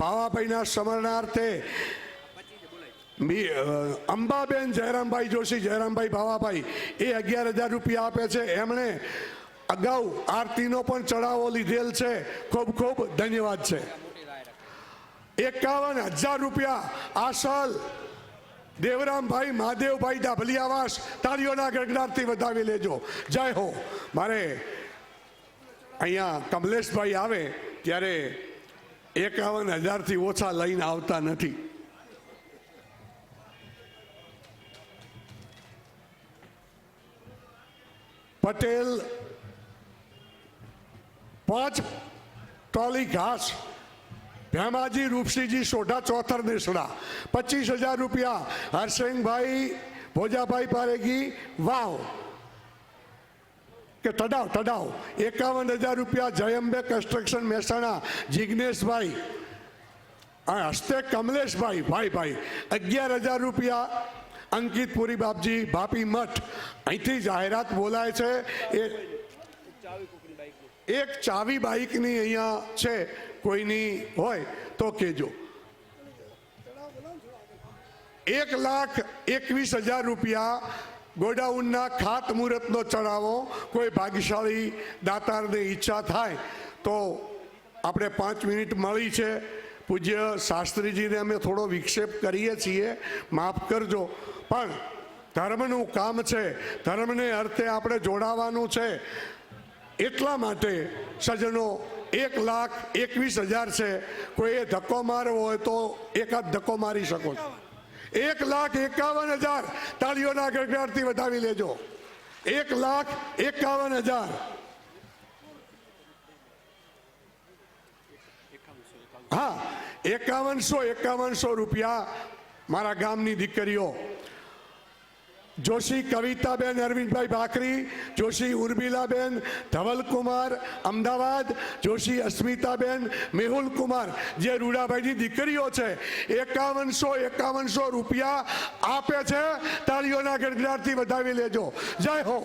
ભાવાભાઈના સ્મરણાર્થે અંબાબેન જયરામભાઈ જોશી, જયરામભાઈ ભાવાભાઈ એ 11,000 રૂપિયા આપે છે. એમણે અગાઉ આરતીનો પણ ચડાવો લીધેલ છે. ખૂબ ખૂબ ધન્યવાદ છે. 51,000 રૂપિયા આસલ દેવરામભાઈ મહાદેવભાઈ ડાભલિયાવાસ, તાળીઓના ગણગણાટથી વધાવી લેજો. જય હો. મારે અહીંયા કમલેશભાઈ આવે ત્યારે 51,000થી ઓછા લઈને આવતા નથી. પટેલ 5 ટોલી ઘાસ, ભેમાજી રૂપસીજી સોઢા ચોથર નેસડા 25,000 રૂપિયા. હરસિંહભાઈ ભોજાભાઈ પારેગી વાવ કે તડાવ 51,000 રૂપિયા. જયંબે કન્સ્ટ્રક્શન મહેસાણા જિગ્નેશભાઈ હસ્તે કમલેશભાઈ ભાઈ 11,000 રૂપિયા. અંકિત પુરી બાપજી ભાપી મઠ, અહીંથી જાહેરાત બોલાય છે. એક ચાવી બાઇકની અહીંયા છે, કોઈની હોય તો કહેજો. 1,21,000 રૂપિયા ગોડાઉનના ખાતમુહૂર્તનો ચડાવો. કોઈ ભાગ્યશાળી દાતારની ઈચ્છા થાય તો આપણે 5 મિનિટ મળી છે. પૂજ્ય શાસ્ત્રીજીને અમે થોડો વિક્ષેપ કરીએ છીએ, માફ કરજો, પણ ધર્મનું કામ છે, ધર્મને અર્થે આપણે જોડાવાનું છે. એટલા માટે સજ્જનો 1,21,000 છે. કોઈએ ધક્કો મારવો હોય તો એકાદ ધક્કો મારી શકો છો. 1,51,000 તાળીઓના ગડગડાટથી વધાવી લેજો. 1,51,000. હા, 51,000 રૂપિયા મારા ગામની દીકરીઓ જોશી કવિતાબેન અરવિંદભાઈ ભાખરી, જોશી ઉર્મિલાબેન ધવલકુમાર અમદાવાદ, જોશી અસ્મિતાબેન મેહુલકુમાર જે રૂડાભાઈની દીકરીઓ છે 51,000 રૂપિયા આપે છે. તાળીઓના ગડગડાટથી વધાવી લેજો. જય હો.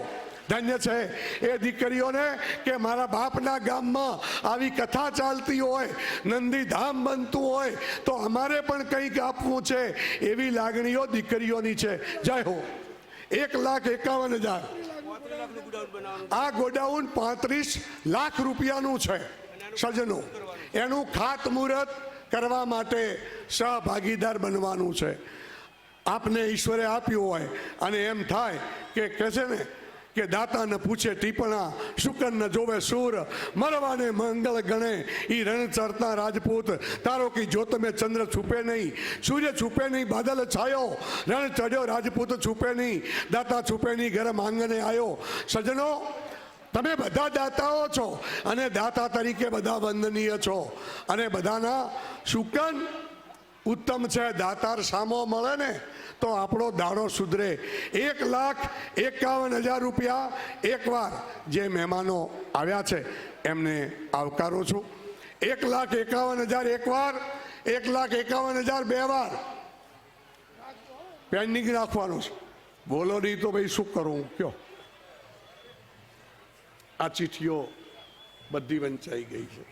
ધન્ય છે એ દીકરીઓને કે મારા બાપના ગામમાં આવી કથા ચાલતી હોય, નંદીધામ બનતું હોય તો અમારે પણ કંઈક આપવું છે, એવી લાગણીઓ દીકરીઓની છે. જય હો. 1,51,000. આ ગોડાઉન 35 લાખ રૂપિયાનું છે સજ્જનો. એનું ખાતમુહૂર્ત કરવા માટે સહભાગીદાર બનવાનું છે. આપને ઈશ્વરે આપ્યું હોય અને એમ થાય કે કહે છે ને કે દાતાને પૂછે ટીપણા, શુકન ન જોવે સૂર, મરવાને મંગળ ગણે ઈ રણ ચરતા રાજપૂત. તારો કી જો તમે ચંદ્ર છૂપે નહીં, સૂર્ય છૂપે નહીં, બાદલ છાયો, રણ ચડ્યો રાજપૂત છૂપે નહીં, દાતા છૂપે નહીં, ઘર આંગણે આવ્યો. સજ્જનો, તમે બધા દાતાઓ છો અને દાતા તરીકે બધા વંદનીય છો અને બધાના શુકન ઉત્તમ છે. દાતાર સામો મળે ને તો આપણો દાડો સુધરે. 1,51,000 રૂપિયા. એકવાર જે મહેમાનો આવ્યા છે એમને આવકારો છું. 1,51,000 એકવાર, 1,51,000 બે વાર. પેન્ડિંગ રાખવાનું છે. બોલો નહીં તો ભાઈ શું કરું કયો. આ ચીઠીઓ બધી વંચાઈ ગઈ છે.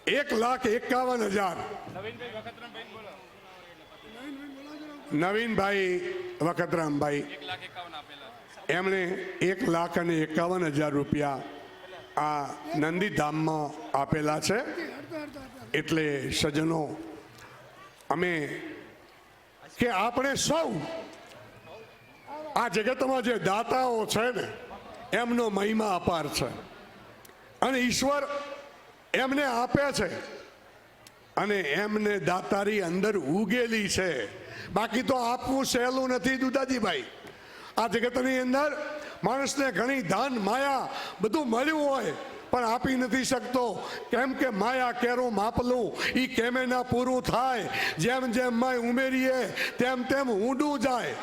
₹1,51,000. નવીનભાઈ વખતરામભાઈ એમણે 1,51,000 રૂપિયા આ નંદીધામમાં આપેલા છે. એટલે સજ્જનો, અમે કે આપણે સૌ આ જગતમાં જે દાતાઓ છે ને એમનો મહિમા અપાર છે અને ઈશ્વર એમને આપે છે અને એમને દાતારી અંદર ઉગેલી છે. બાકી તો આપવું સહેલું નથી દુદાજીભાઈ. આ જગતની અંદર માણસને ઘણી ધન માયા બધું મળ્યું હોય પણ આપી નથી શકતો. કેમ કે માયા કેરું માપલું એ કેમે ના પૂરું થાય. જેમ જેમ માય ઉમેરીએ તેમ તેમ ઊંડું જાય.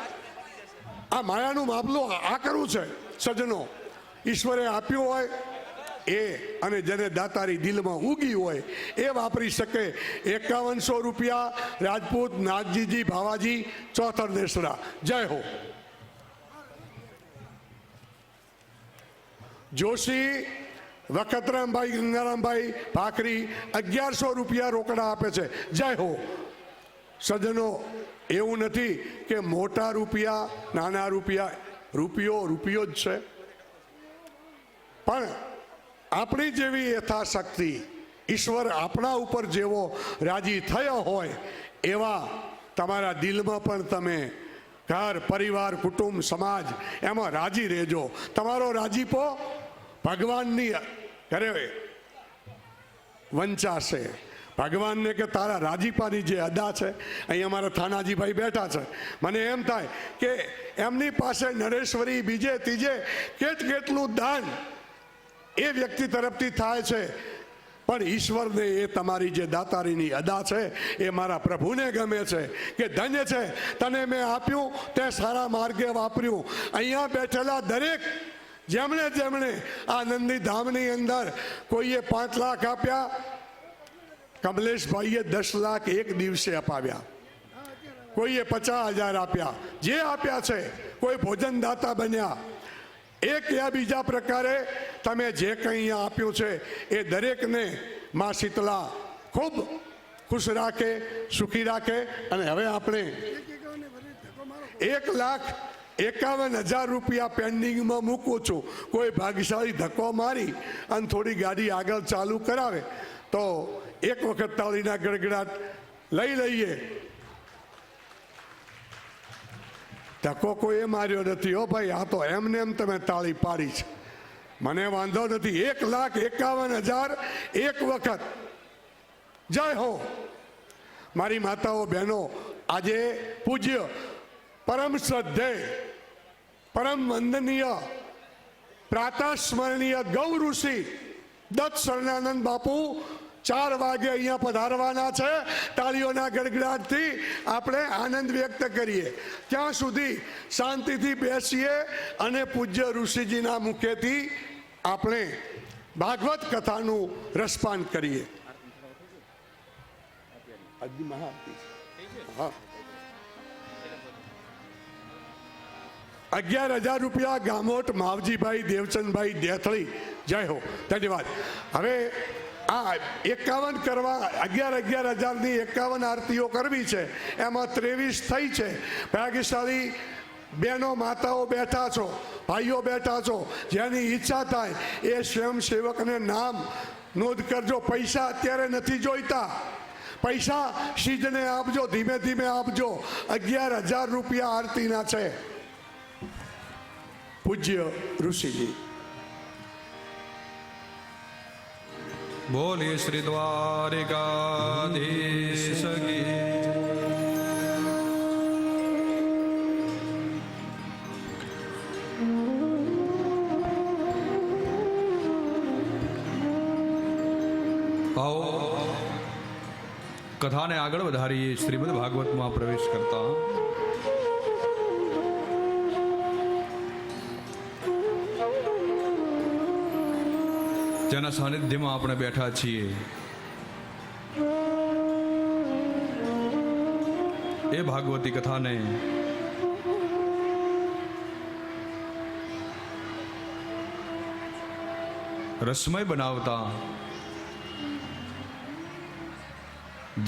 આ માયાનું માપલું આકરું છે સજ્જનો. ઈશ્વરે આપ્યું હોય એ અને જેને દાતારી દિલમાં ઉગી હોય એ વાપરી શકે. 5100 રૂપિયા રાજપૂત નાગજીજી ભાવાજી ચોથર દેસડા. જય હો. જોશી વખતરામભાઈ ગંગારામભાઈ ભાખરી 1100 રૂપિયા રોકડા આપે છે. જય હો. સજ્જનો, એવું નથી કે મોટા રૂપિયા નાના રૂપિયા, રૂપિયો જ છે, પણ આપણી જેવી યથાશક્તિ ઈશ્વર આપણા ઉપર જેવો રાજી થયો હોય એવા તમારા દિલમાં પણ તમે ઘર પરિવાર કુટુંબ સમાજ એમાં રાજી રહેજો. તમારો રાજીપો ભગવાનની ઘરે વંચાશે. ભગવાનને કે તારા રાજીપાની જે અદા છે, અહીં અમારા થાનાજીભાઈ બેઠા છે, મને એમ થાય કે એમની પાસે નરેશ્વરી બીજે ત્રીજે કેટલું દાન એ વ્યક્તિ તરફથી થાય છે, પણ ઈશ્વરને એ તમારી જે દાતારીની અદા છે એ મારા પ્રભુને ગમે છે કે ધન્ય છે તને મેં આપ્યું તે સારા માર્ગે વાપર્યું. અહીંયા બેઠેલા દરેક જેમણે આ નંદી ધામની અંદર કોઈએ 5 લાખ આપ્યા, કમલેશભાઈએ 10 લાખ એક દિવસે અપાવ્યા, કોઈએ 50,000 આપ્યા, જે આપ્યા છે કોઈ ભોજનદાતા બન્યા. એક યા બીજા પ્રકારે તમે જે કંઈ અહીંયા આપ્યું છે એ દરેકને માં શીતલા ખૂબ ખુશ રાખે, સુખી રાખે. અને હવે આપણે 1,51,000 રૂપિયા પેન્ડિંગમાં મૂકું છું. કોઈ ભાગ્યશાળી ધક્કો મારી અને થોડી ગાડી આગળ ચાલુ કરાવે તો એક વખત તાળીના ગડગડાટ લઈ લઈએ. ધક્કો કોઈએ માર્યો નથી હો ભાઈ, આ તો એમને એમ તમે તાળી પાડી છે, મને વાંધો નથી. 1,51,000 એક વખત. જય હો. મારી માતાઓ બહેનો, આજે પૂજ્ય પરમ શ્રદ્ધેય પરમ વંદનીય પ્રાતઃસ્મરણીય ગૌ ઋષિ દત્ત શરણાનંદ બાપુ 4 વાગે અહીંયા પધારવાના છે. તાળીઓના ગડગડાટથી આપણે આનંદ વ્યક્ત કરીએ. ત્યાં સુધી શાંતિથી બેસીએ અને પૂજ્ય ઋષિજીના મુખેથી આપણે ભાગવત કથાનું રસપાન કરીએ. હા, 11,000 રૂપિયા ગામોટ માવજીભાઈ દેવચંદભાઈ દેથળી. જય હો, ધન્યવાદ. હવે આ 51 કરવા 11,000ની 51 આરતીઓ કરવી છે, એમાં 23 થઈ છે. ભાગ્યશાળી બહેનો માતાઓ બેઠા છો, ભાઈઓ બેઠા છો, જેની ઈચ્છા થાય એ સ્વયંસેવકને નામ નોંધ કરજો. પૈસા અત્યારે નથી જોઈતા, પૈસા શીજને આપજો, ધીમે ધીમે આપજો. 11,000 રૂપિયા આરતીના છે. પૂજ્ય ઋષિજી. બોલીએ શ્રી દ્વારિકાધીશ કી. આવો કથાને આગળ વધારીએ. શ્રીમદ ભાગવતમાં પ્રવેશ કરતા જેના સાનિધ્યમાં આપણે બેઠા છીએ એ ભાગવતી કથાને રસમય બનાવતા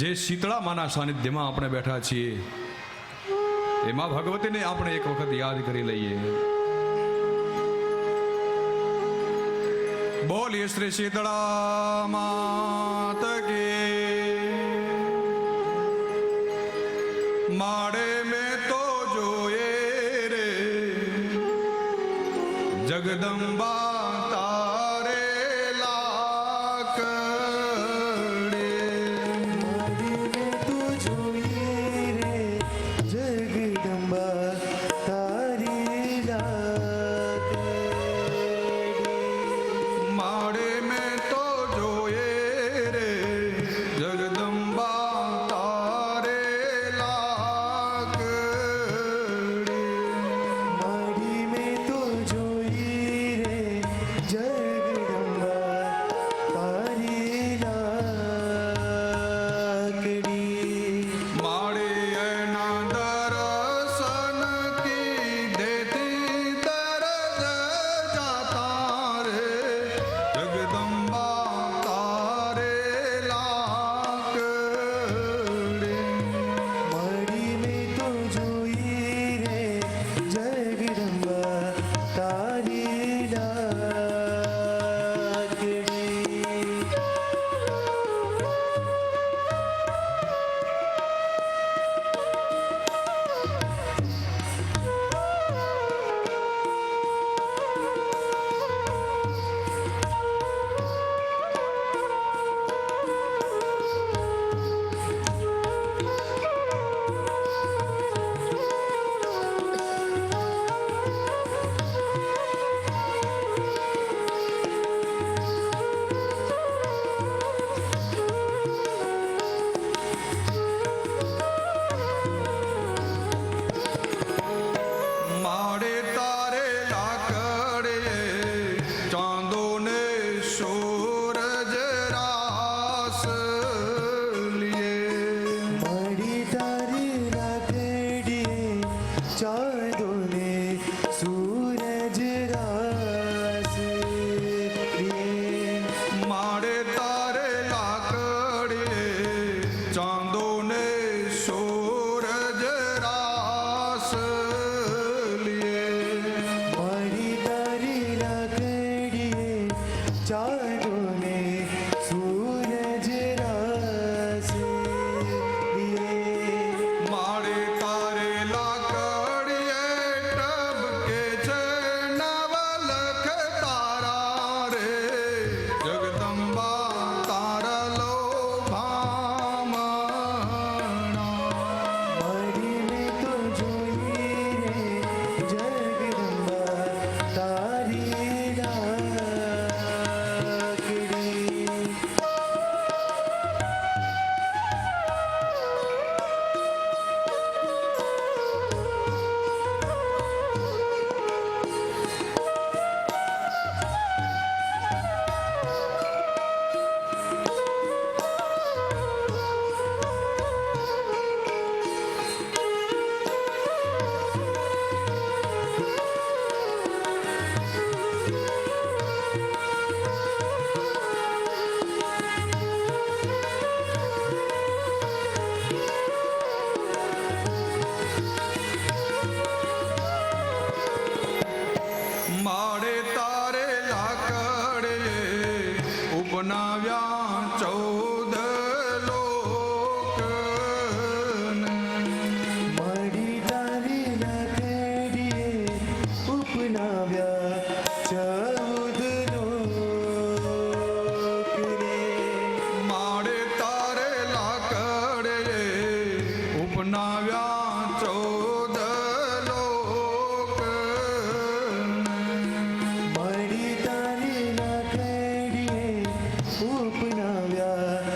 જે શીતળા માના સાનિધ્યમાં આપણે બેઠા છીએ એમાં ભગવતીને આપણે એક વખત યાદ કરી લઈએ. બોલીએ શ્રી શીતળા માત કી. માડે મેં તો જોયે રે જગદંબા તારે લાકડે. તો જોઈએ રે જગદંબા તારી લાકડી. માડે મેં તો જોયે રે જગદંબા તારે લાકડી. માડી મેં તો જોઈ રે ઉપનાવ્યા 14 લોક મળી તારી લાકડીએ ઉપનાવ્યા 14 લોકને. માડે તારે લાકડે ઉપનાવ્યા 14 લોક મળી તારી લાકડીએ ઉપનાવ્યા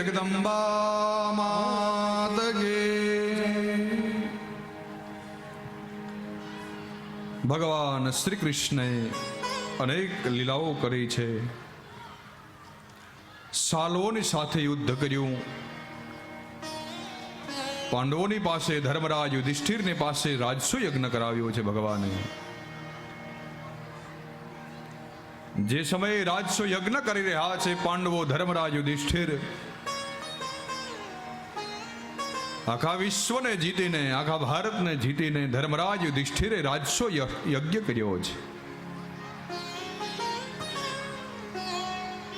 જગદંબા માત કી. ભગવાન શ્રી કૃષ્ણએ અનેક લીલાઓ કરી છે. સાલોની સાથે યુદ્ધ કર્યું. પાંડવોની પાસે ધર્મરાજ યુધિષ્ઠિરની પાસે રાજસુ યજ્ઞ કરાવ્યો છે ભગવાને. જે સમયે રાજસુ યજ્ઞ કરી રહ્યા છે પાંડવો, ધર્મરાજ યુધિષ્ઠિર, આખા વિશ્વને જીતીને, આખા ભારતને જીતીને ધર્મરાજ યુધિષ્ઠિરે રાજસુ યજ્ઞ કર્યો છે.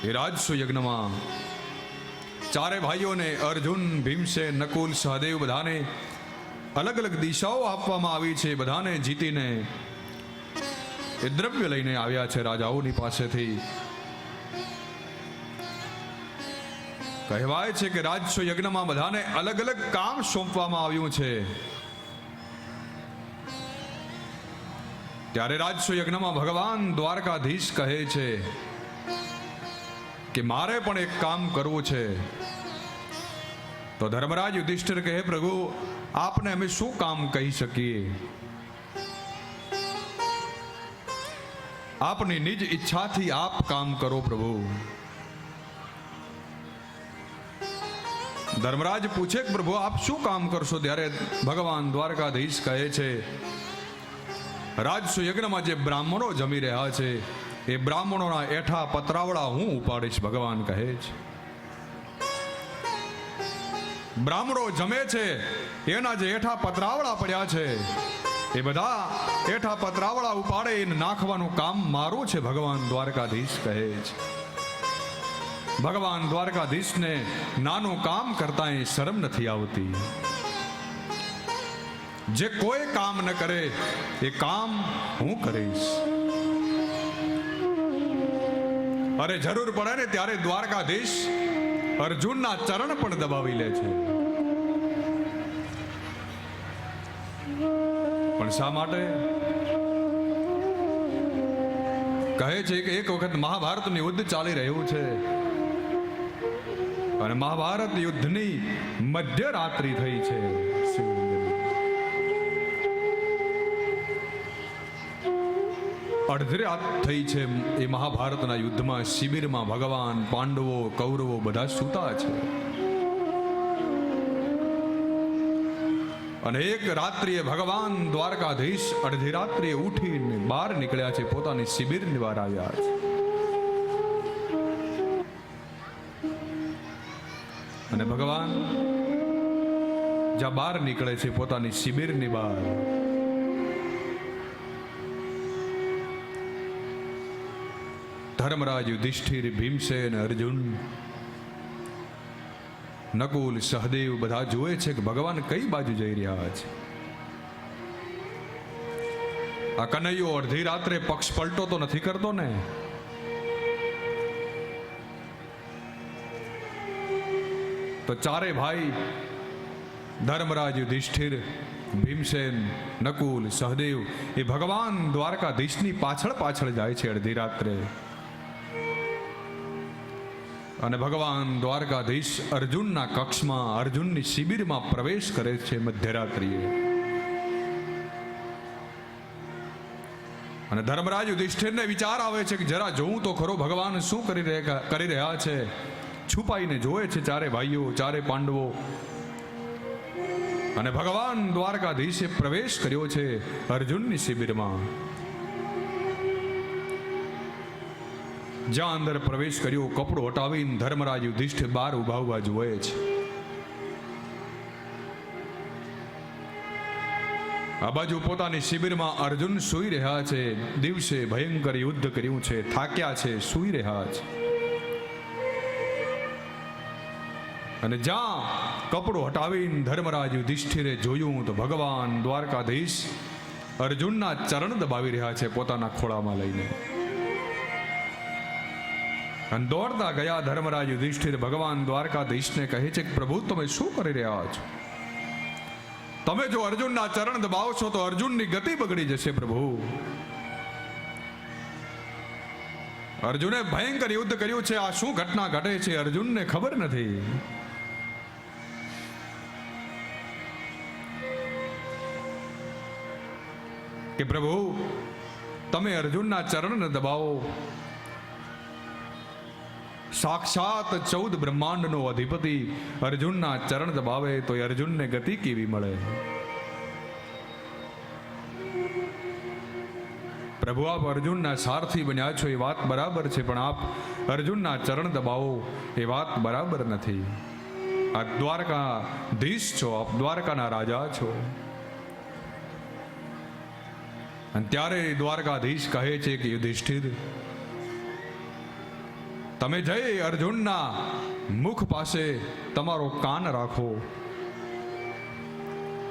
એ રાજસુ યજ્ઞમાં ચારે ભાઈઓને અર્જુન, ભીમસેન, નકુલ, સહદેવ બધાને અલગ અલગ દિશાઓ આપવામાં આવી છે. બધાને જીતીને એ દ્રવ્ય લઈને આવ્યા છે રાજાઓની પાસેથી. કહેવાય છે કે રાજસુ યજ્ઞમાં બધાને અલગ અલગ કામ સોંપવામાં આવ્યું છે. ત્યારે રાજસુ યજ્ઞમાં ભગવાન દ્વારકાધીશ કહે છે કે મારે પણ એક કામ કરવું છે. તો ધર્મરાજ યુધિષ્ઠિર કહે, પ્રભુ આપને અમે શું કામ કહી શકીએ? આપની નિજ ઈચ્છાથી આપ કામ કરો પ્રભુ. ધર્મરાજ પૂછે કે પ્રભુ આપ શું કામ કરશો? ત્યારે ભગવાન દ્વારકાધીશ કહે છે, રાજસુ યજ્ઞમાં જે બ્રાહ્મણો જમી રહ્યા છે એ બ્રાહ્મણોના એઠા પતરાવડા હું ઉપાડીશ. ભગવાન કહે છે બ્રાહ્મણો જમે છે એના જે એઠા પતરાવડા પડ્યા છે એ બધા એઠા પતરાવડા ઉપાડે એને નાખવાનું કામ મારું છે. ભગવાન દ્વારકાધીશ કહે છે. ભગવાન દ્વારકાધીશને નાનું કામ કરતા એ શરમ નથી આવતી. જે કોઈ કામ ન કરે એ કામ હું કરીશ. અરે જરૂર પડે ને ત્યારે દ્વારકાધીશ અર્જુનના ચરણ પણ દબાવી લે છે. પણ શા માટે? કહે છે કે એક વખત મહાભારતનું યુદ્ધ ચાલી રહ્યું છે અને મહાભારત યુદ્ધની મધ્યરાત્રિ થઈ છે. અડધી રાત થઈ છે. એ મહાભારતના યુદ્ધમાં શિબિરમાં ભગવાન, પાંડવો, કૌરવો બધા સૂતા છે. અને એક રાત્રિએ ભગવાન દ્વારકાધીશ અડધી રાત્રિએ ઉઠીને બહાર નીકળ્યા છે, પોતાની શિબિરની બહાર આવ્યા છે. અને ભગવાન જ્યાં બહાર નીકળે છે પોતાની શિબિરની બહાર, ધર્મરાજ યુધિષ્ઠિર, ભીમસેન, અર્જુન, નકુલ, સહદેવ બધા જુએ છે કે ભગવાન કઈ બાજુ જઈ રહ્યા છે. આ કનૈયો અડધી રાત્રે પક્ષ પલટો તો નથી કરતો ને? તો ચારે ભાઈ ધર્મરાજ યુધિષ્ઠિર, ભીમસેન, નકુલ, સહદેવ એ ભગવાન દ્વારકાધીશની પાછળ પાછળ જાય છે અડધી રાત્રે. અને ભગવાન દ્વારકાધીશ અર્જુનના કક્ષમાં, અર્જુનની શિબિરમાં પ્રવેશ કરે છે મધ્યરાત્રિએ. અને ધર્મરાજ યુધિષ્ઠિરને વિચાર આવે છે કે જરા જોઉં તો ખરો ભગવાન શું કરી રહ્યા છે. છુપાઈને જોવે છે ચારે ભાઈઓ, ચારે પાંડવો. અને ભગવાન દ્વારકાધીશે પ્રવેશ કર્યો છે અર્જુનની શિબિરમાં. જ્યાં અંદર પ્રવેશ કર્યો, કપડું હટાવીને ધર્મરાજ યુધિષ્ઠિર બહાર ઉભા ઉભા જુએ છે. આ બાજુ પોતાની શિબિરમાં અર્જુન સૂઈ રહ્યા છે. દિવસે ભયંકર યુદ્ધ કર્યું છે, થાક્યા છે, સૂઈ રહ્યા છે. અને જ્યાં કપડું હટાવીને ધર્મરાજ યુધિષ્ઠિરે જોયું તો ભગવાન દ્વારકાધીશ અર્જુનના ચરણ દબાવી રહ્યા છે પોતાના ખોળામાં લઈને. અને દોડતા ગયા ધર્મરાજ યુધિષ્ઠિર ભગવાન દ્વારકાધીશને કહે છે કે પ્રભુ તમે શું કરી રહ્યા છો? તમે જો અર્જુનના ચરણ દબાવશો તો અર્જુનની ગતિ બગડી જશે પ્રભુ. અર્જુને ભયંકર યુદ્ધ કર્યું છે. આ શું ઘટના ઘટે છે અર્જુનને ખબર નથી. કે પ્રભુ તમે અર્જુનના ચરણને દબાવો. સાક્ષાત 14 બ્રહ્માંડનો અધિપતિ અર્જુનના ચરણ દબાવે તો એ અર્જુનને ગતિ કેવી મળે? પ્રભુ આપ અર્જુનના સારથી બન્યા છો એ વાત બરાબર છે, પણ આપ અર્જુનના ચરણ દબાવો એ વાત બરાબર નથી. આ દ્વારકાધીશ છો, આપ દ્વારકાના રાજા છો. અને ત્યારે દ્વારકાધીશ કહે છે કે યુધિષ્ઠિર, તમે જઈ અર્જુનના મુખ પાસે તમારો કાન રાખો.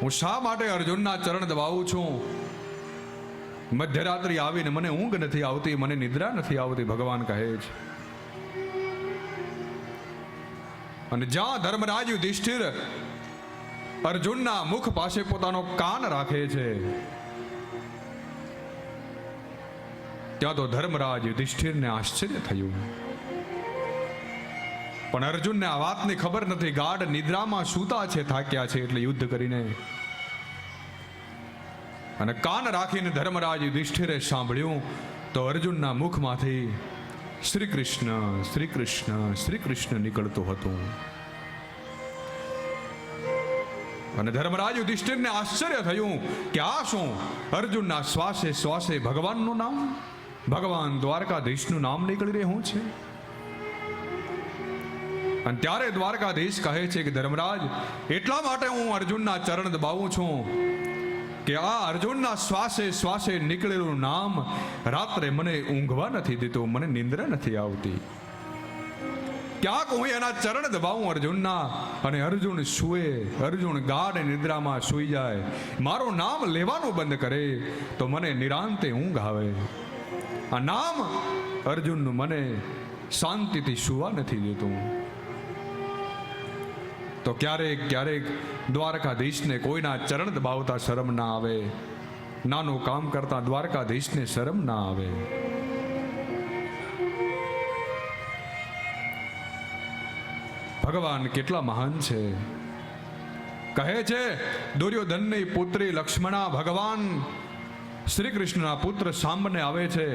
હું શા માટે અર્જુનના ચરણ દબાવું છું? મધ્યરાત્રિ આવીને મને ઊંઘ નથી આવતી, મને નિદ્રા નથી આવતી, ભગવાન કહે છે. અને જ્યાં ધર્મરાજ યુધિષ્ઠિર અર્જુનના મુખ પાસે પોતાનો કાન રાખે છે, ત્યાં તો ધર્મરાજ યુધિષ્ઠિરને આશ્ચર્ય થયું. પણ અર્જુનને આ વાતની ખબર નથી. ગાઢ નિદ્રામાં સૂતા છે, થાક્યા છે એટલે યુદ્ધ કરીને. અને કાન રાખીને ધર્મરાજ યુધિષ્ઠિરે સાંભળ્યું તો અર્જુનના મુખમાંથી શ્રી કૃષ્ણ શ્રી કૃષ્ણ શ્રી કૃષ્ણ નીકળતું હતું. અને ધર્મરાજ યુધિષ્ઠિરને આશ્ચર્ય થયું કે આ શું? અર્જુનના શ્વાસે શ્વાસે ભગવાનનું નામ, ભગવાન દ્વારકાધીશનું નામ નીકળી રહ્યું છે. અને ત્યારે દ્વારકાધીશ કહે છે કે ધર્મરાજ, એટલા માટે હું અર્જુનના ચરણ દબાવું છું કે આ અર્જુનના શ્વાસે શ્વાસે નીકળેલું નામ રાત્રે મને ઊંઘવા નથી દેતું, મને નિંદ્રા નથી આવતી. ક્યાંક હું એના ચરણ દબાવું અર્જુનના, અને અર્જુન સૂએ, અર્જુન ગાઢ નિદ્રામાં સૂઈ જાય, મારું નામ લેવાનું બંધ કરે તો મને નિરાંતે ઊંઘ આવે. આ નામ અર્જુનનું મને શાંતિથી સૂવા નથી દેતું. તો ક્યારેક ક્યારેક દ્વારકાધીશને કોઈના ચરણ દબાવતા શરમ ના આવે, નાનું કામ કરતા દ્વારકાધીશને શરમ ના આવે. ભગવાન કેટલા મહાન છે. કહે છે દુર્યોધનની પુત્રી લક્ષ્મણા ભગવાન શ્રી કૃષ્ણના પુત્ર સામને આવે છે.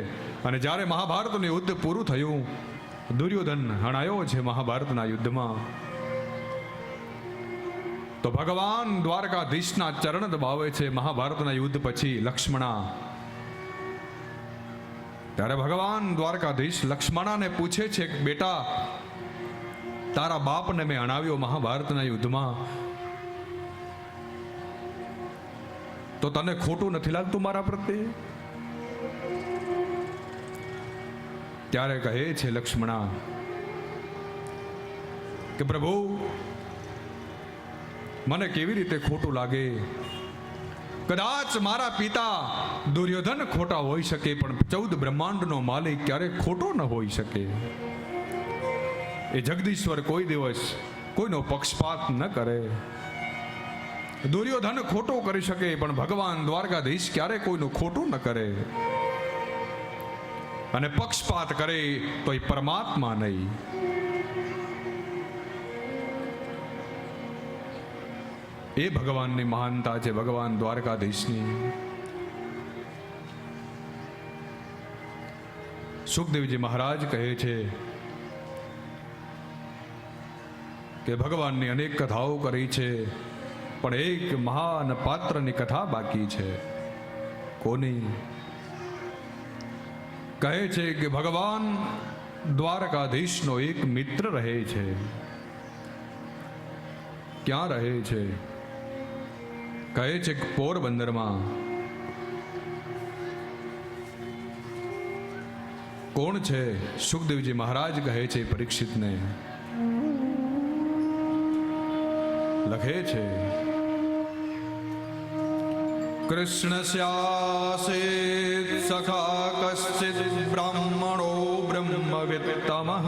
અને જ્યારે મહાભારતનું યુદ્ધ પૂરું થયું, દુર્યોધન હણાયો છે મહાભારતના યુદ્ધમાં, તો ભગવાન દ્વારકાધીશના ચરણ દબાવે છે મહાભારતના યુદ્ધ પછી લક્ષ્મણા. ત્યારે ભગવાન દ્વારકાધીશ લક્ષ્મણાને પૂછે છે કે બેટા, તારા બાપને મેં હણાવ્યો મહાભારતના યુદ્ધમાં, તો તને ખોટું નથી લાગતું મારા પ્રત્યે? ત્યારે કહે છે લક્ષ્મણા કે પ્રભુ, મને કેવી રીતે ખોટું લાગે? કદાચ મારા પિતા દુર્યોધન ખોટા હોઈ શકે, પણ 14 બ્રહ્માંડનો માલિક ક્યારેક ખોટો ન હોઈ શકે. એ જગદીશ્વર કોઈ દિવસ કોઈનો પક્ષપાત ન કરે. દુર્યોધન ખોટો કરી શકે, પણ ભગવાન દ્વારકાધીશ ક્યારે કોઈનું ખોટું ન કરે. અને પક્ષપાત કરે તો એ પરમાત્મા નહીં. એ ભગવાનની મહાનતા છે, ભગવાન દ્વારકાધીશની. સુખદેવજી મહારાજ કહે છે કે ભગવાનની અનેક કથાઓ કરી છે, પણ એક મહાન પાત્રની કથા બાકી છે. કોની? કહે છે કે ભગવાન દ્વારકાધીશનો એક મિત્ર રહે છે. ક્યાં રહે છે? કહે છે કે પોરબંદરમાં. કોણ છે? સુખદેવજી મહારાજ કહે છે પરીક્ષિતને. લખે છે કૃષ્ણસ્યાસે સખા કશ્ચિદ બ્રાહ્મણો બ્રહ્મવિત્તમઃ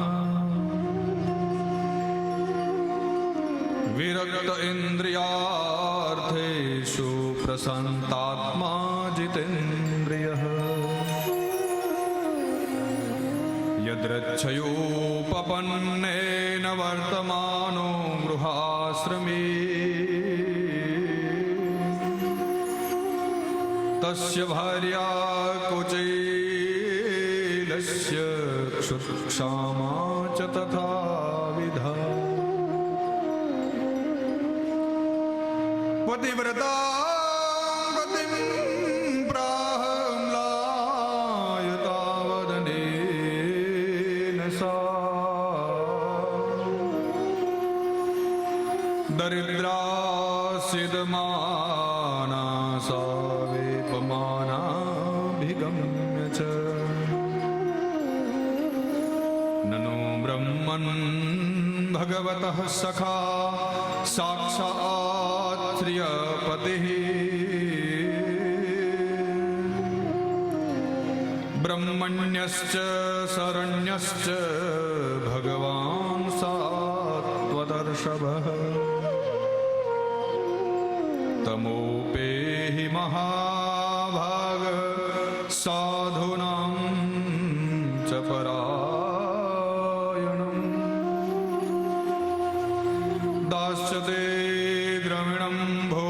વિરક્ત ઇન્દ્રિયાર્થેષુ પ્રસન્તાત્મા જીતેન્દ્રિયઃ યદ્રચ્છયોપપન્નેન વર્તમાનો ગૃહાશ્રમે તસ્ય ભાર્યા કુચૈલસ્ય ક્ષુક્ષામા ચ તથા વિધા પતિવ્રતા ગતિમ પ્રાહ્લાયતાવદનેન સા દરિદ્રાસિદમાના સાવેપમાનાભિગમ્ય ચ નનો બ્રહ્મન ભગવતઃ સખા સાક્ષાત શ્રિયપતિઃ બ્રહ્મણ્યશ્ચ શરણ્યશ્ચ ભગવાન સાત્વદર્શભઃ તમોપેહિ મહાભાગ સાધૂનાં ચ પરાયણં દાસ્યતે દ્રવિણં ભો